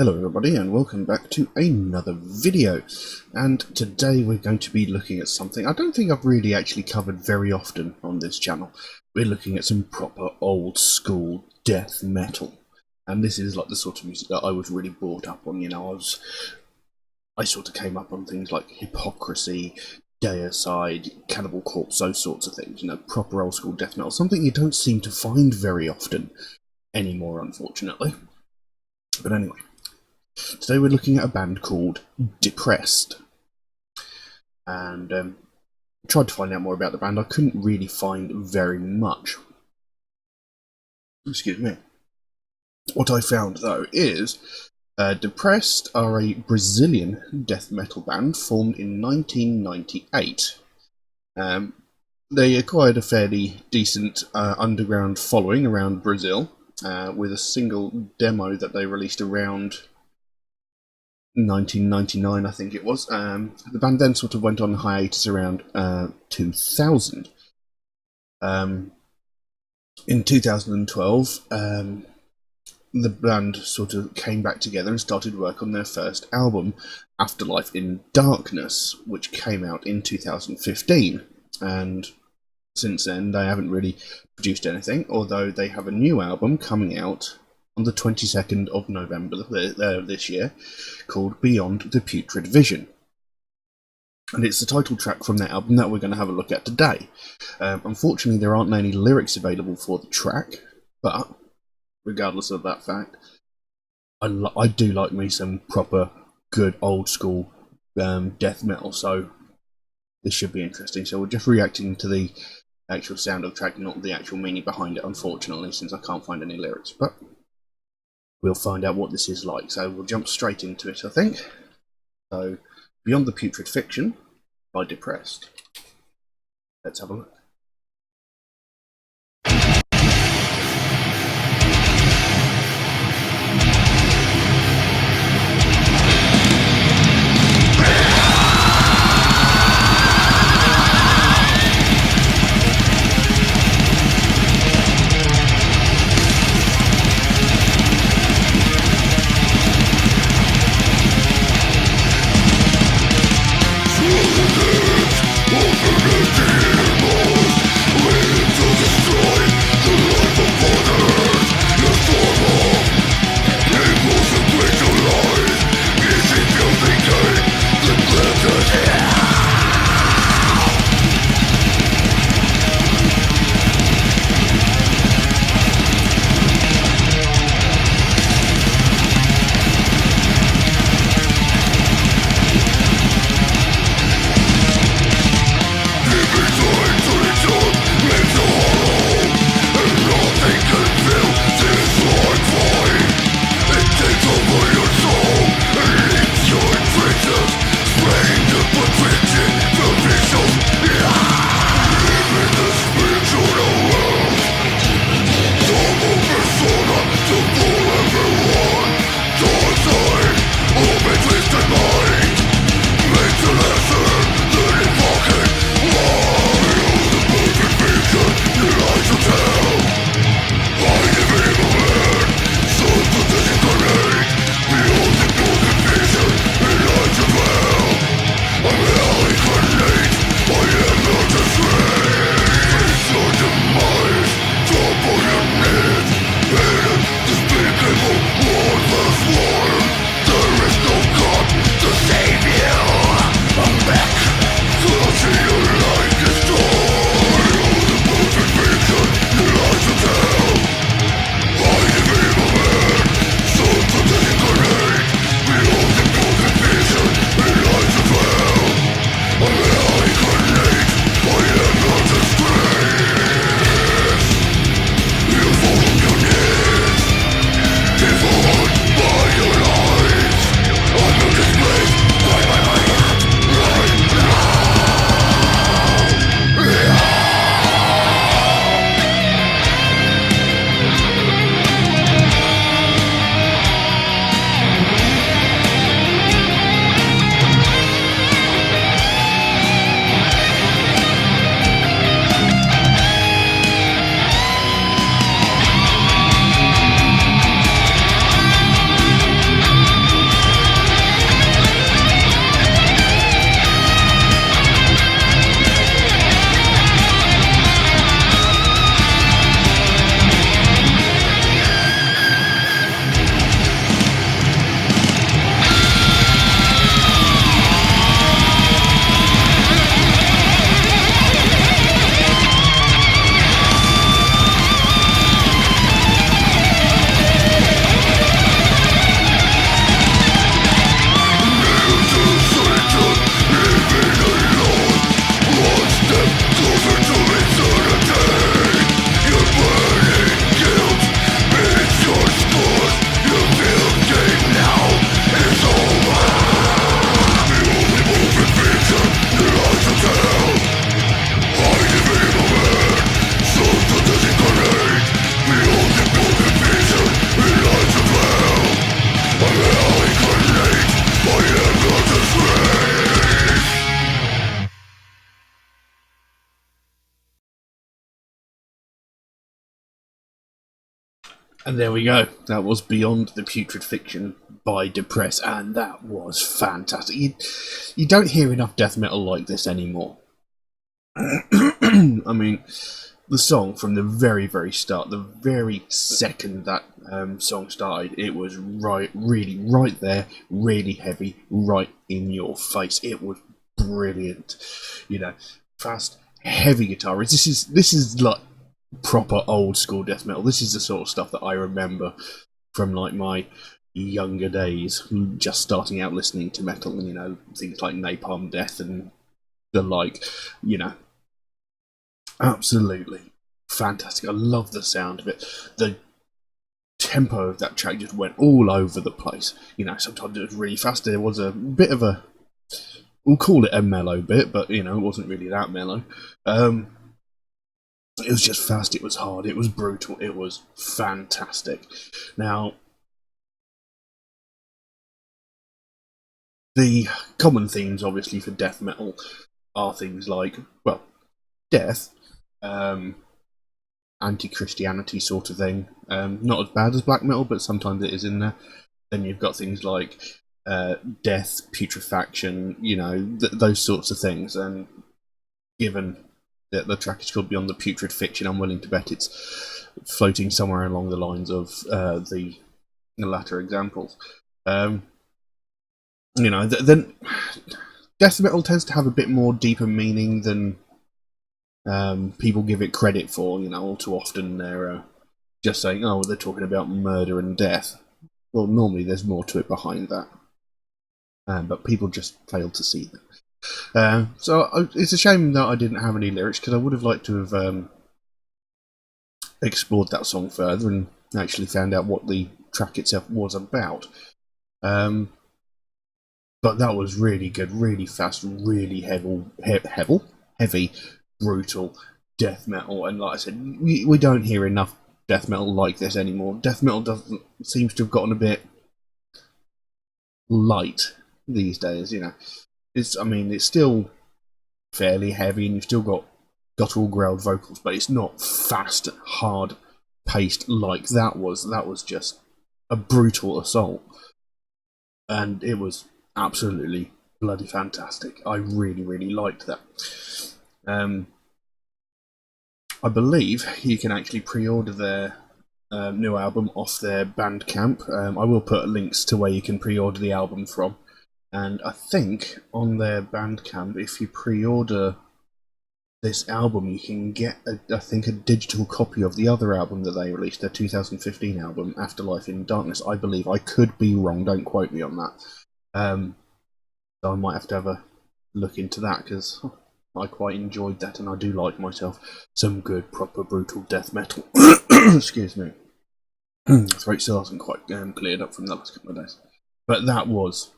Hello everybody and welcome back to another video, and today we're going to be looking at something I don't think I've really actually covered very often on this channel. We're looking at some proper old school death metal, and this is like the sort of music that I was really brought up on. You know, I sort of came up on things like Hypocrisy, Deicide, Cannibal Corpse, those sorts of things, you know, proper old school death metal, something you don't seem to find very often anymore, unfortunately. But anyway, today we're looking at a band called Depressed, and tried to find out more about the band. I couldn't really find very much. Excuse me. What I found though is Depressed are a Brazilian death metal band formed in 1998. They acquired a fairly decent underground following around Brazil with a single demo that they released around 1999, I think it was. The band then sort of went on hiatus around 2000. In 2012, the band sort of came back together and started work on their first album, Afterlife in Darkness, which came out in 2015. And since then, they haven't really produced anything, although they have a new album coming out on the 22nd of November this year, called Beyond the Putrid Vision. And it's the title track from that album that we're going to have a look at today. Unfortunately, there aren't any lyrics available for the track, but regardless of that fact, I do like me some proper good old school death metal, so this should be interesting. So we're just reacting to the actual sound of the track, not the actual meaning behind it, unfortunately, since I can't find any lyrics. But we'll find out what this is like, so we'll jump straight into it, I think. So, Beyond the Putrid Fiction by Depressed. Let's have a look. Of the demon. And there we go. That was Beyond the Putrid Fiction by Depress, and that was fantastic. You don't hear enough death metal like this anymore. I mean, the song from the very, very start, the very second that song started, it was really right there, really heavy, right in your face. It was brilliant. You know, fast, heavy guitar. This is like proper old school death metal. This is the sort of stuff that I remember from like my younger days, just starting out listening to metal, and things like Napalm Death and the like. You know, absolutely fantastic. I love the sound of it. The tempo of that track just went all over the place. Sometimes it was really fast. There was a bit of a, we'll call it a mellow bit, but it wasn't really that mellow. It was just fast, it was hard, it was brutal, it was fantastic. Now, the common themes, obviously, for death metal are things like, well, death, anti-Christianity sort of thing. Not as bad as black metal, but sometimes it is in there. Then you've got things like death, putrefaction, those sorts of things. And given that the track is called Beyond the Putrid Fiction, I'm willing to bet it's floating somewhere along the lines of the latter examples. Then death metal tends to have a bit more deeper meaning than people give it credit for. All too often they're just saying, "Oh, they're talking about murder and death." Well, normally there's more to it behind that, but people just fail to see that. So it's a shame that I didn't have any lyrics, because I would have liked to have explored that song further and actually found out what the track itself was about. But that was really good, really fast, really heavy, brutal death metal. And like I said, we don't hear enough death metal like this anymore. Death metal seems to have gotten a bit light these days. It's still fairly heavy, and you've still got guttural growled vocals, but it's not fast, hard paced like that was. That was just a brutal assault, and it was absolutely bloody fantastic. I really, really liked that. I believe you can actually pre-order their new album off their Bandcamp. I will put links to where you can pre-order the album from. And I think on their Bandcamp, if you pre-order this album, you can get, a digital copy of the other album that they released, their 2015 album, Afterlife in Darkness, I believe. I could be wrong, don't quote me on that. So I might have to have a look into that, because I quite enjoyed that, and I do like myself some good, proper, brutal death metal. Excuse me. Throat still hasn't quite cleared up from the last couple of days. But that was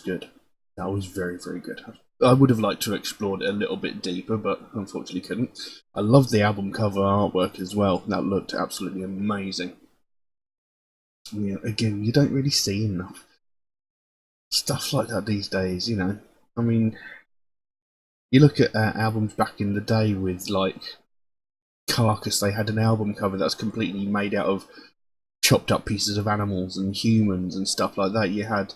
good. That was very, very good. I would have liked to have explored it a little bit deeper, but unfortunately couldn't. I loved the album cover artwork as well. That looked absolutely amazing. Again, you don't really see enough stuff like that these days. I mean, you look at albums back in the day with, like, Carcass. They had an album cover that's completely made out of chopped up pieces of animals and humans and stuff like that. You had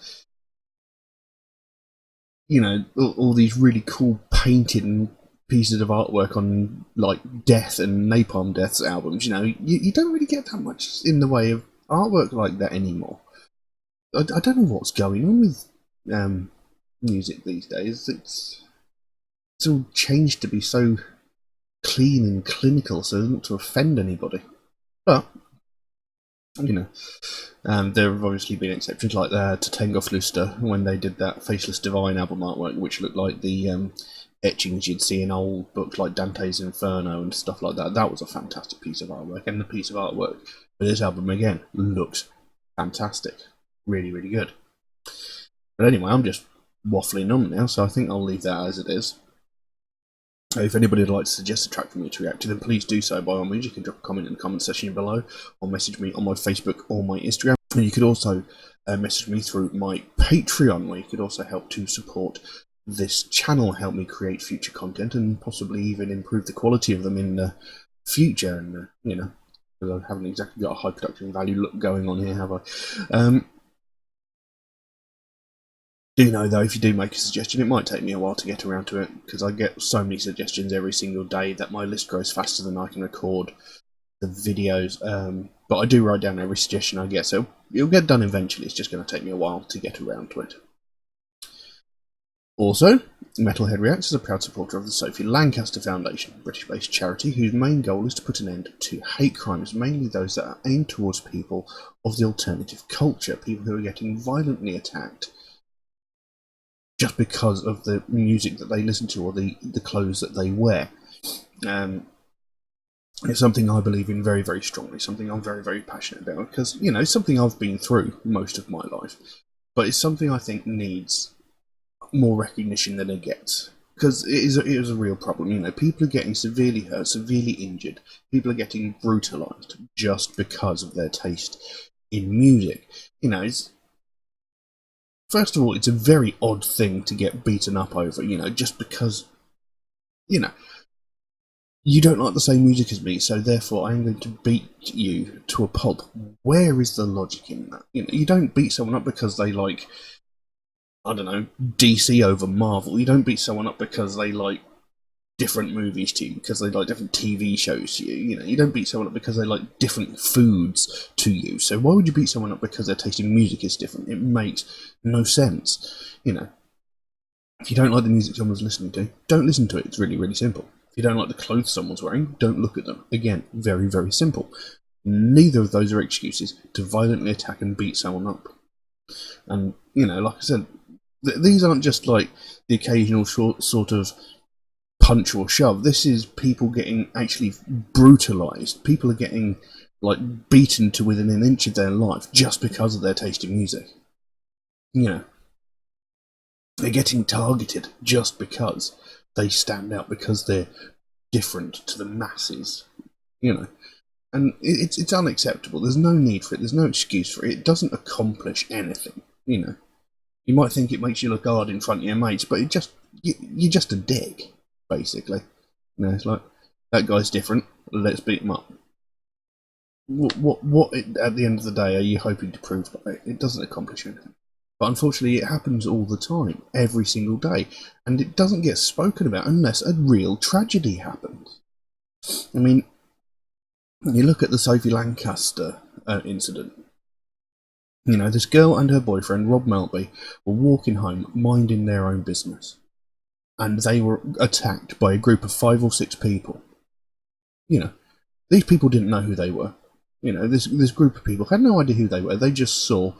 all these really cool painted pieces of artwork on, like, Death and Napalm Death's albums. You don't really get that much in the way of artwork like that anymore. I don't know what's going on with music these days. It's all changed to be so clean and clinical, so as not to offend anybody. But there have obviously been exceptions, like Tatengoff Luster, when they did that Faceless Divine album artwork, which looked like the etchings you'd see in old books like Dante's Inferno and stuff like that. That was a fantastic piece of artwork, and the piece of artwork for this album, again, looks fantastic. Really, really good. But anyway, I'm just waffling on now, so I think I'll leave that as it is. If anybody would like to suggest a track for me to react to, then please do so by all means. You can drop a comment in the comment section below, or message me on my Facebook or my Instagram. And you could also message me through my Patreon, where you could also help to support this channel, help me create future content, and possibly even improve the quality of them in the future. And because I haven't exactly got a high production value look going on here, have I? Do know though, if you do make a suggestion, it might take me a while to get around to it, because I get so many suggestions every single day that my list grows faster than I can record the videos. But I do write down every suggestion I get, so it'll get done eventually. It's just going to take me a while to get around to it. Also, Metalhead Reacts is a proud supporter of the Sophie Lancaster Foundation, a British-based charity whose main goal is to put an end to hate crimes, mainly those that are aimed towards people of the alternative culture, people who are getting violently attacked just because of the music that they listen to or the clothes that they wear. It's something I believe in very, very strongly, something I'm very, very passionate about, because, you know, it's something I've been through most of my life, but it's something I think needs more recognition than it gets, because it is a real problem. You know, people are getting severely hurt, severely injured, people are getting brutalised just because of their taste in music. You know, first of all, it's a very odd thing to get beaten up over, you know, just because, you know, you don't like the same music as me, so therefore I'm going to beat you to a pulp. Where is the logic in that? You know, you don't beat someone up because they like, I don't know, DC over Marvel. You don't beat someone up because they like different movies to you, because they like different TV shows to you. You know, you don't beat someone up because they like different foods to you. So why would you beat someone up because their taste in music is different? It makes no sense. You know, if you don't like the music someone's listening to, don't listen to it. It's really, really simple. If you don't like the clothes someone's wearing, don't look at them. Again, very, very simple. Neither of those are excuses to violently attack and beat someone up. And, you know, like I said, these aren't just like the occasional sort of punch or shove. This is people getting actually brutalised. People are getting like beaten to within an inch of their life just because of their taste in music. You know, they're getting targeted just because they stand out, because they're different to the masses. You know, and it's unacceptable. There's no need for it. There's no excuse for it. It doesn't accomplish anything. You know, you might think it makes you look hard in front of your mates, but you're just a dick, basically. You know, it's like, that guy's different, let's beat him up. What at the end of the day are you hoping to prove by it? It doesn't accomplish anything. But unfortunately, it happens all the time, every single day, and it doesn't get spoken about unless a real tragedy happens. I mean, you look at the Sophie Lancaster incident. You know, this girl and her boyfriend, Rob Melby, were walking home, minding their own business, and they were attacked by a group of 5 or 6 people. You know, these people didn't know who they were. You know, this group of people had no idea who they were. They just saw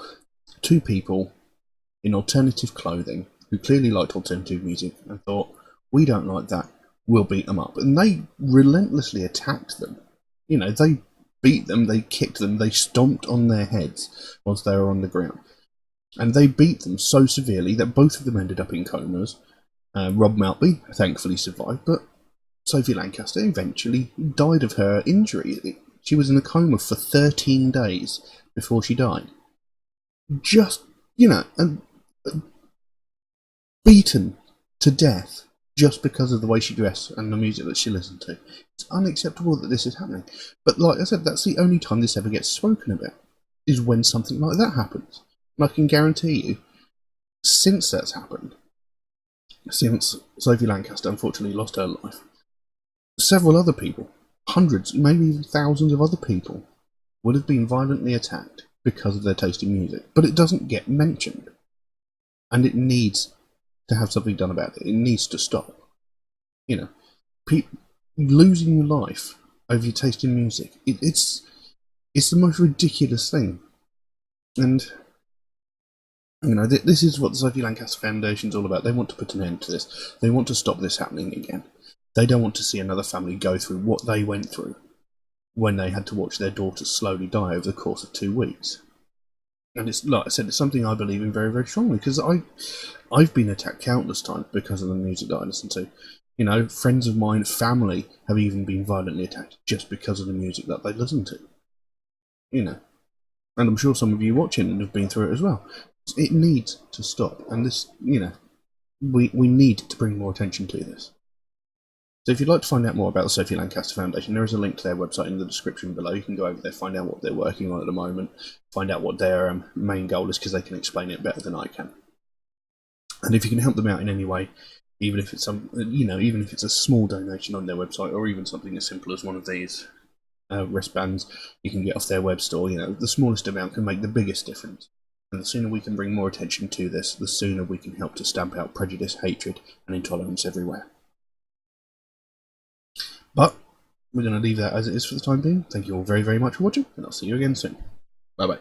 2 people in alternative clothing who clearly liked alternative music and thought, we don't like that, we'll beat them up. And they relentlessly attacked them. You know, they beat them, they kicked them, they stomped on their heads whilst they were on the ground. And they beat them so severely that both of them ended up in comas. Rob Maltby thankfully survived, but Sophie Lancaster eventually died of her injury. She was in a coma for 13 days before she died. Just, you know, beaten to death just because of the way she dressed and the music that she listened to. It's unacceptable that this is happening. But like I said, that's the only time this ever gets spoken about, is when something like that happens. And I can guarantee you, since that's happened, since Sophie Lancaster unfortunately lost her life, several other people, hundreds, maybe even thousands of other people, would have been violently attacked because of their taste in music. But it doesn't get mentioned. And it needs to have something done about it. It needs to stop. You know, losing your life over your taste in music, it's the most ridiculous thing. And, you know, this is what the Sophie Lancaster Foundation is all about. They want to put an end to this. They want to stop this happening again. They don't want to see another family go through what they went through when they had to watch their daughter slowly die over the course of 2 weeks. And it's, like I said, it's something I believe in very, very strongly, because I've been attacked countless times because of the music that I listen to. You know, friends of mine, family, have even been violently attacked just because of the music that they listen to. You know, and I'm sure some of you watching have been through it as well. It needs to stop, and this, you know, we need to bring more attention to this. So if you'd like to find out more about the Sophie Lancaster Foundation, there is a link to their website in the description below. You can go over there, find out what they're working on at the moment, find out what their main goal is, because they can explain it better than I can. And if you can help them out in any way, even if it's even if it's a small donation on their website, or even something as simple as one of these wristbands you can get off their web store, the smallest amount can make the biggest difference. And the sooner we can bring more attention to this, the sooner we can help to stamp out prejudice, hatred, and intolerance everywhere. But we're going to leave that as it is for the time being. Thank you all very, very much for watching, and I'll see you again soon. Bye bye.